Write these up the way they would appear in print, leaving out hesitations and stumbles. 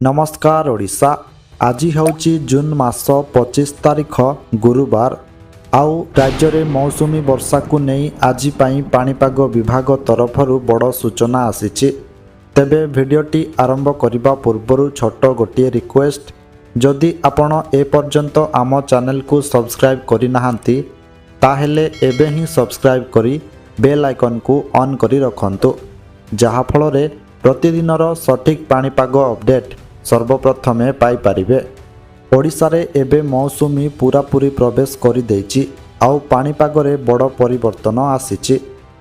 नमस्कार ओडिशा। आज होची जून मास 25 तारिख गुरुवार। आउ राज्य में मौसुमी वर्षा को नहीं आज पाणीपाग विभाग तरफरु बड़ सूचना आसीछि। तेबे भिडियोटी आरंभ करने पूर्व छोट गोटे रिक्वेस्ट, जदि आपण ए पर्यंत आम चैनल को सब्सक्राइब करिनाहांती ताहेले एबे ही सब्सक्राइब करी बेल आइकन को ऑन करी रखंतु, जहा फଳରେ प्रतिदिनर सठिक पाणीपाग अपडेट सर्वप्रथमे पाई पारिबे। ओडिशा रे एबे मौसुमी पूरापूरी प्रवेश करि देछि। आउ पाणीपाग रे बड़ परिवर्तन आसीछि,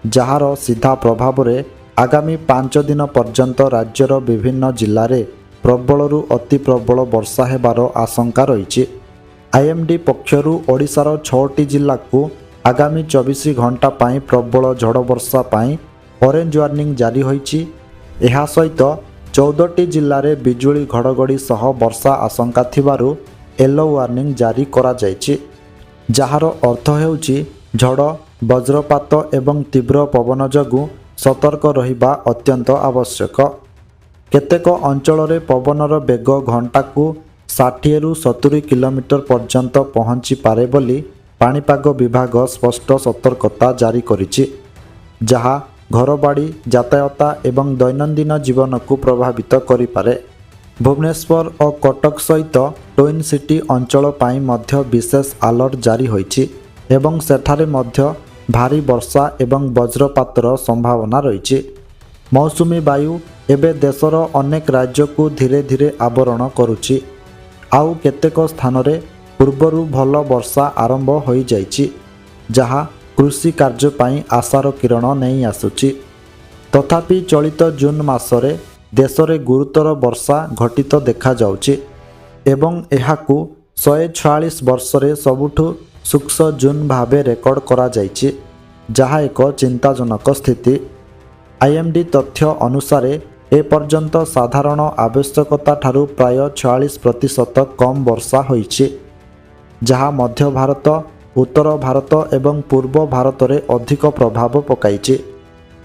जहार सीधा प्रभाव रे आगामी 5 दिन पर्यंत राज्यर विभिन्न जिल्ला रे प्रबलरु अति प्रबल वर्षा हेबार आशंका रहिछि। आईएमडी पक्षरु ओडिशार 6टी जिल्ला को आगामी 24 घंटा पाई प्रबल झड़ वर्षा पाई ऑरेंज वार्निंग जारी होइछि। एहा सहित 14टी जिल्ला रे बिजुली घड़घड़ी सह वर्षा आशंका थिबारु येलो वार्निंग जारी करा जायछि, जहार अर्थ हेउछि झड़ वज्रपात एवं तीव्र पवन जगु सतर्क रहिबा अत्यंत आवश्यक। केतेक अंचल रे पवनर बेग घंटा को 60 रु 70 किलोमीटर पर्यंत पहुंची पारे बोली पाणीपाग विभाग स्पष्ट सतर्कता जारी करिछि, जहा घरबाड़ी यातायात एवं दैनंदिन जीवन को प्रभावित करिपारे। भुवनेश्वर और कटक सहित ट्विन सिटी अंचल पाई मध्य विशेष अलर्ट जारी होइछि एवं सेठारे मध्य भारी वर्षा एवं वज्रपातर संभावना रहिछि। मौसुमी वायु एबे देशर अनेक राज्य को धीरे धीरे आवरण करुछि। आउ केतेक स्थान रे पूर्वरु भल वर्षा आरंभ होई जाइछि, जहा कृषि कार्य पाई आशार किरण नहीं आसुछि। तथापि चलित जून मासरे देश में गुरुतर वर्षा घटित देखा जाउछि एवं एहाकु 146 वर्षरे सबुठु शुष्क जून भावे रेकर्ड करा जाइछि, जहा एक चिंताजनक स्थिति। आईएमडी तथ्य अनुसार ए पर्यंत साधारण आवश्यकता ठारू प्राय 46% कम वर्षा होइछि, जहा मध्य भारत, उत्तर भारत एवं पूर्व भारत रे अधिक प्रभाव पकाइछि।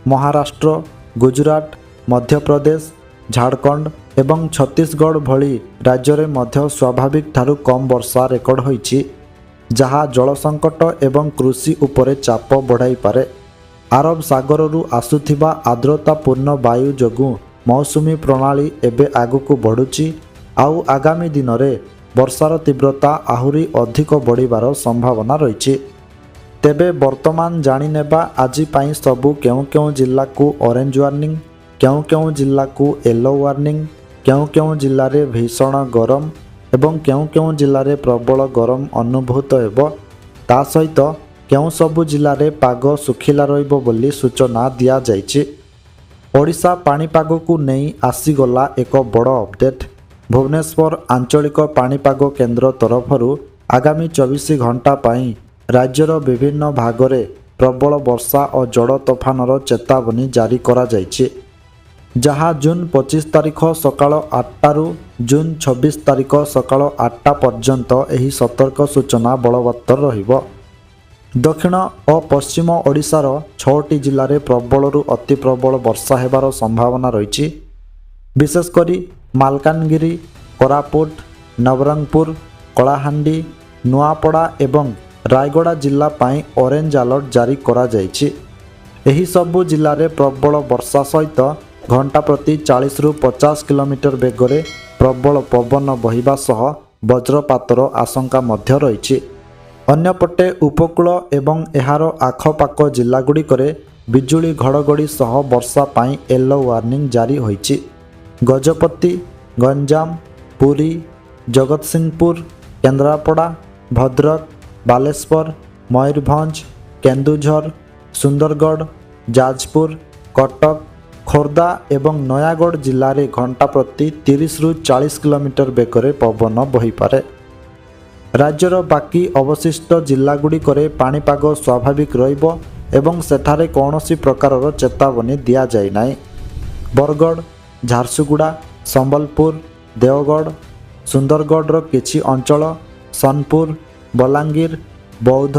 महाराष्ट्र, गुजरात, मध्य प्रदेश, झारखंड एवं छत्तीसगढ़ भली राज्य रे मध्य स्वाभाविक ठारू कम वर्षा रेकर्ड होइछि, जहा जल संकट एवं कृषि उपरे चाप बढ़ाई पारे। अरब सागररू आसुथिबा आर्द्रतापूर्ण वायु जोगु मौसुमी प्रणाली एबे आगुकु बढ़ुछि। आउ आगामी दिन रे वर्षार तीव्रता आहुरी अधिक बढ़िबार संभावना रहिछि। तेबे वर्तमान जानिनेबा आज पाई सबु केउ केउ जिल्ला को ऑरेंज वार्निंग, केउ केउ जिल्ला को येलो वार्निंग, केउ केउ जिल्ला रे भीषण गरम एवं केउ केउ जिल्ला रे प्रबल गरम अनुभूत हेबो। ता सहित केउ सबु जिल्ला रे पाग सुखिला रहिबो बोली सूचना दिया जाइछि। ओडिशा पाणीपाग को नहीं आसीगला एक बड़ अपडेट। भुवनेश्वर आंचलिक पाणीपाग केन्द्र तरफरु आगामी 24 घंटा पाई राज्यर विभिन्न भागरे प्रबल वर्षा और जड़ तोफानर चेतावनी जारी करा जाइछि, जहा जून 25 तारिख सकाळ 8 रु जून 26 तारिख सकाळ 8 पर्यंत एही सतर्क सूचना बलवत्तर रहिबो। दक्षिण और पश्चिम ओडिशार 6टी जिल्ला रे प्रबलरु अति प्रबल वर्षा हेबार संभावना रहिछि। विशेषकर मालकानगिरी, कोरापुट, नवरंगपुर, कलाहांडी, नुआपड़ा एवं रायगड़ा जिला पाई ऑरेंज अलर्ट जारी करा जाइछि। एही सबु जिल्ला रे प्रबल वर्षा सहित घंटा प्रति 40 रु 50 किलोमीटर बेगरे प्रबल पवन बहिबा सह वज्रपातर आशंका मध्य रहिछि। अन्यपटे उपकूल एवं एहार आखपाख जिल्लागुड़िकरे बिजुली घड़घड़ी सह वर्षा पाई येलो वार्निंग जारी होइछि। गजपति, गंजाम, पुरी, जगतसिंहपुर, केन्द्रापड़ा, भद्रक, बालेश्वर, मयूरभंज, केन्दुझर, सुंदरगढ़, जाजपुर, कटक, खोर्धा एवं नयागढ़ जिल्ला रे घंटा प्रति 30 रु 40 किलोमीटर बेगरे पवन बहिपारे। राज्यर बाकी अवशिष्ट जिल्लागुड़िकरे पाणीपाग स्वाभाविक रहिबो एवं सेठारे कौनसी प्रकारर चेतावनी दिया जाय नाही। बरगढ़, झारसुगुड़ा, संबलपुर, देवगढ़, सुंदरगढ़ किछि अंचल, सोनपुर, बलांगीर, बौद्ध,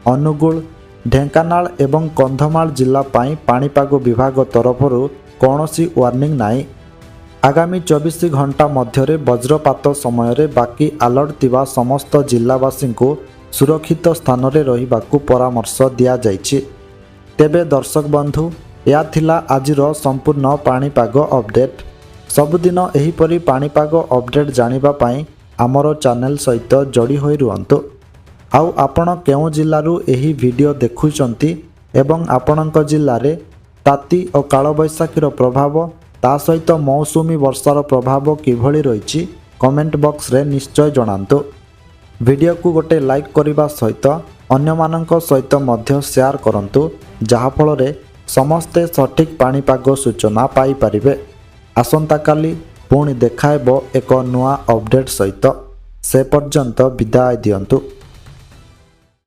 अनुगुल, ढेंकानाल एवं कंधमाल जिला पाई पाणीपाग विभाग तरफरु कौनसी वार्निंग नाही। ଆଗାମୀ 24 ଘଣ୍ଟା ମଧ୍ୟରେ ବଜ୍ରପାତ ସମୟରେ ବାକି ଆଲର୍ଟ ଥିବା ସମସ୍ତ ଜିଲ୍ଲାବାସୀଙ୍କୁ ସୁରକ୍ଷିତ ସ୍ଥାନରେ ରହିବାକୁ ପରାମର୍ଶ ଦିଆଯାଇଛି। ତେବେ ଦର୍ଶକ ବନ୍ଧୁ, ଏହା ଥିଲା ଆଜିର ସମ୍ପୂର୍ଣ୍ଣ ପାଣିପାଗ ଅପଡେଟ୍। ସବୁଦିନ ଏହିପରି ପାଣିପାଗ ଅପଡେଟ୍ ଜାଣିବା ପାଇଁ ଆମର ଚ୍ୟାନେଲ ସହିତ ଯୋଡ଼ି ହୋଇ ରୁହନ୍ତୁ। ଆଉ ଆପଣ କେଉଁ ଜିଲ୍ଲାରୁ ଏହି ଭିଡ଼ିଓ ଦେଖୁଛନ୍ତି ଏବଂ ଆପଣଙ୍କ ଜିଲ୍ଲାରେ ତାତି ଓ କାଳବୈଶାଖୀର ପ୍ରଭାବ ତା ସହିତ ମୌସୁମୀ ବର୍ଷାର ପ୍ରଭାବ କିଭଳି ରହିଛି କମେଣ୍ଟ ବକ୍ସରେ ନିଶ୍ଚୟ ଜଣାନ୍ତୁ। ଭିଡ଼ିଓକୁ ଗୋଟେ ଲାଇକ୍ କରିବା ସହିତ ଅନ୍ୟମାନଙ୍କ ସହିତ ମଧ୍ୟ ସେୟାର କରନ୍ତୁ, ଯାହାଫଳରେ ସମସ୍ତେ ସଠିକ୍ ପାଣିପାଗ ସୂଚନା ପାଇପାରିବେ। ଆସନ୍ତାକାଲି ପୁଣି ଦେଖା ହେବ ଏକ ନୂଆ ଅପଡେଟ୍ ସହିତ। ସେ ପର୍ଯ୍ୟନ୍ତ ବିଦାୟ ଦିଅନ୍ତୁ।